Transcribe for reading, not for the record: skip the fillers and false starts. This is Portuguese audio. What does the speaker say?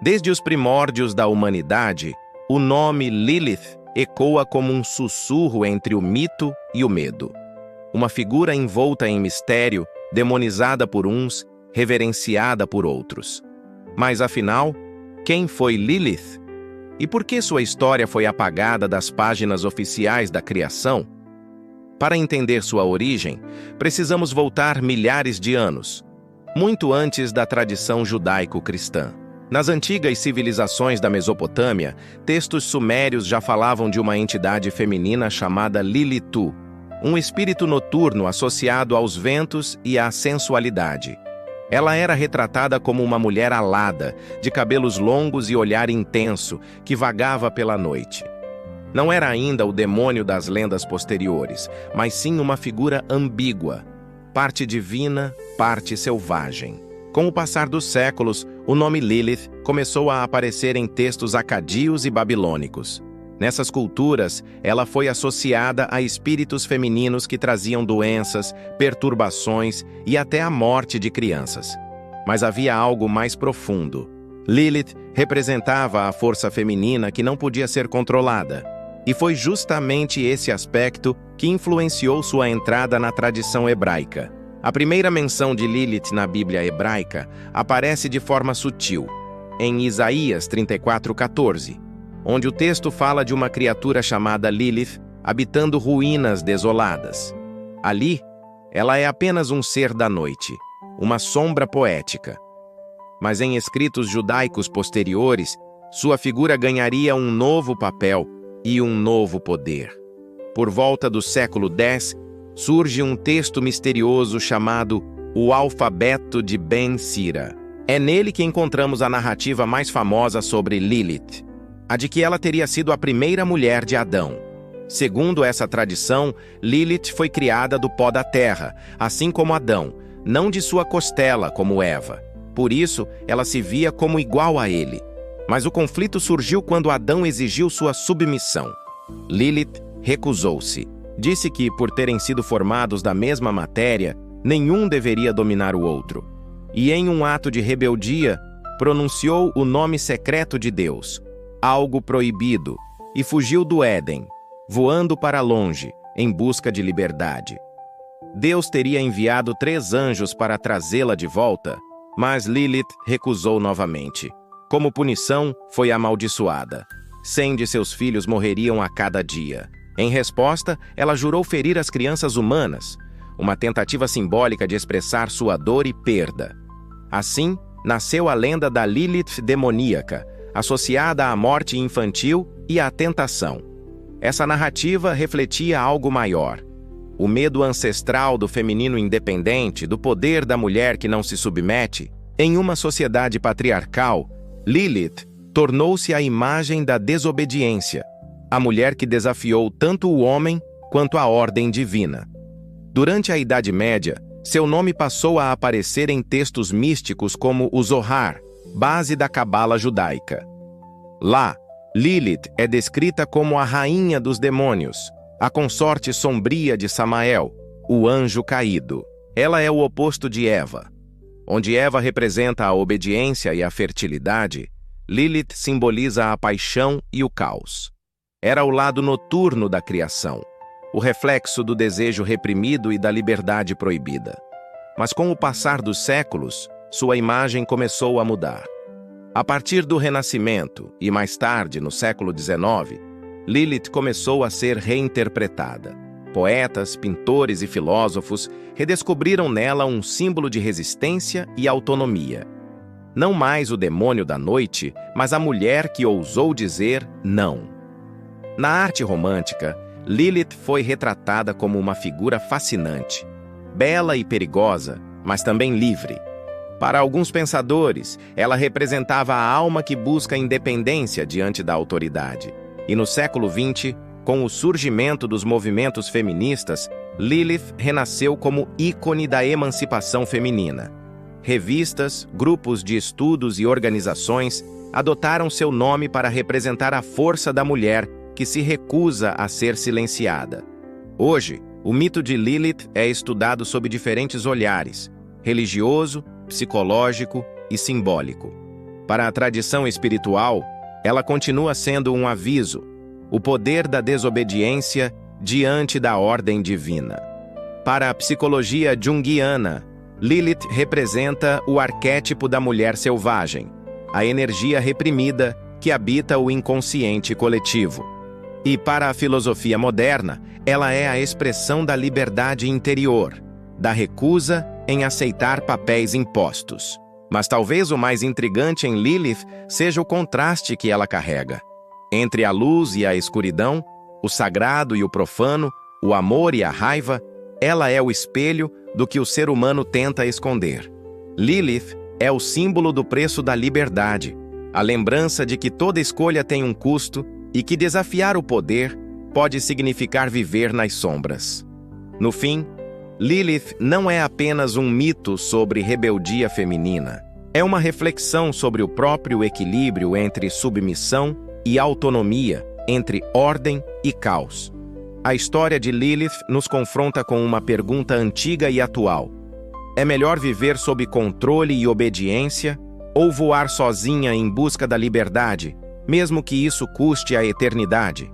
Desde os primórdios da humanidade, o nome Lilith ecoa como um sussurro entre o mito e o medo. Uma figura envolta em mistério, demonizada por uns, reverenciada por outros. Mas afinal, quem foi Lilith? E por que sua história foi apagada das páginas oficiais da criação? Para entender sua origem, precisamos voltar milhares de anos, muito antes da tradição judaico-cristã. Nas antigas civilizações da Mesopotâmia, textos sumérios já falavam de uma entidade feminina chamada Lilitu, um espírito noturno associado aos ventos e à sensualidade. Ela era retratada como uma mulher alada, de cabelos longos e olhar intenso, que vagava pela noite. Não era ainda o demônio das lendas posteriores, mas sim uma figura ambígua, parte divina, parte selvagem. Com o passar dos séculos, o nome Lilith começou a aparecer em textos acadios e babilônicos. Nessas culturas, ela foi associada a espíritos femininos que traziam doenças, perturbações e até a morte de crianças. Mas havia algo mais profundo. Lilith representava a força feminina que não podia ser controlada. E foi justamente esse aspecto que influenciou sua entrada na tradição hebraica. A primeira menção de Lilith na Bíblia hebraica aparece de forma sutil, em Isaías 34:14, onde o texto fala de uma criatura chamada Lilith habitando ruínas desoladas. Ali, ela é apenas um ser da noite, uma sombra poética. Mas em escritos judaicos posteriores, sua figura ganharia um novo papel e um novo poder. Por volta do século X, surge um texto misterioso chamado O Alfabeto de Ben Sira. É nele que encontramos a narrativa mais famosa sobre Lilith, a de que ela teria sido a primeira mulher de Adão. Segundo essa tradição, Lilith foi criada do pó da terra, assim como Adão, não de sua costela como Eva. Por isso, ela se via como igual a ele. Mas o conflito surgiu quando Adão exigiu sua submissão. Lilith recusou-se. Disse que, por terem sido formados da mesma matéria, nenhum deveria dominar o outro. E em um ato de rebeldia, pronunciou o nome secreto de Deus, algo proibido, e fugiu do Éden, voando para longe, em busca de liberdade. Deus teria enviado 3 anjos para trazê-la de volta, mas Lilith recusou novamente. Como punição, foi amaldiçoada. 100 de seus filhos morreriam a cada dia. Em resposta, ela jurou ferir as crianças humanas, uma tentativa simbólica de expressar sua dor e perda. Assim, nasceu a lenda da Lilith demoníaca, associada à morte infantil e à tentação. Essa narrativa refletia algo maior: o medo ancestral do feminino independente, do poder da mulher que não se submete. Em uma sociedade patriarcal, Lilith tornou-se a imagem da desobediência, a mulher que desafiou tanto o homem quanto a ordem divina. Durante a Idade Média, seu nome passou a aparecer em textos místicos como o Zohar, base da cabala judaica. Lá, Lilith é descrita como a rainha dos demônios, a consorte sombria de Samael, o anjo caído. Ela é o oposto de Eva. Onde Eva representa a obediência e a fertilidade, Lilith simboliza a paixão e o caos. Era o lado noturno da criação, o reflexo do desejo reprimido e da liberdade proibida. Mas com o passar dos séculos, sua imagem começou a mudar. A partir do Renascimento, e mais tarde, no século XIX, Lilith começou a ser reinterpretada. Poetas, pintores e filósofos redescobriram nela um símbolo de resistência e autonomia. Não mais o demônio da noite, mas a mulher que ousou dizer não. Na arte romântica, Lilith foi retratada como uma figura fascinante, bela e perigosa, mas também livre. Para alguns pensadores, ela representava a alma que busca independência diante da autoridade. E no século XX, com o surgimento dos movimentos feministas, Lilith renasceu como ícone da emancipação feminina. Revistas, grupos de estudos e organizações adotaram seu nome para representar a força da mulher que se recusa a ser silenciada. Hoje, o mito de Lilith é estudado sob diferentes olhares: religioso, psicológico e simbólico. Para a tradição espiritual, ela continua sendo um aviso, o poder da desobediência diante da ordem divina. Para a psicologia junguiana, Lilith representa o arquétipo da mulher selvagem, a energia reprimida que habita o inconsciente coletivo. E para a filosofia moderna, ela é a expressão da liberdade interior, da recusa em aceitar papéis impostos. Mas talvez o mais intrigante em Lilith seja o contraste que ela carrega. Entre a luz e a escuridão, o sagrado e o profano, o amor e a raiva, ela é o espelho do que o ser humano tenta esconder. Lilith é o símbolo do preço da liberdade, a lembrança de que toda escolha tem um custo e que desafiar o poder pode significar viver nas sombras. No fim, Lilith não é apenas um mito sobre rebeldia feminina. É uma reflexão sobre o próprio equilíbrio entre submissão e autonomia, entre ordem e caos. A história de Lilith nos confronta com uma pergunta antiga e atual. É melhor viver sob controle e obediência ou voar sozinha em busca da liberdade, mesmo que isso custe a eternidade?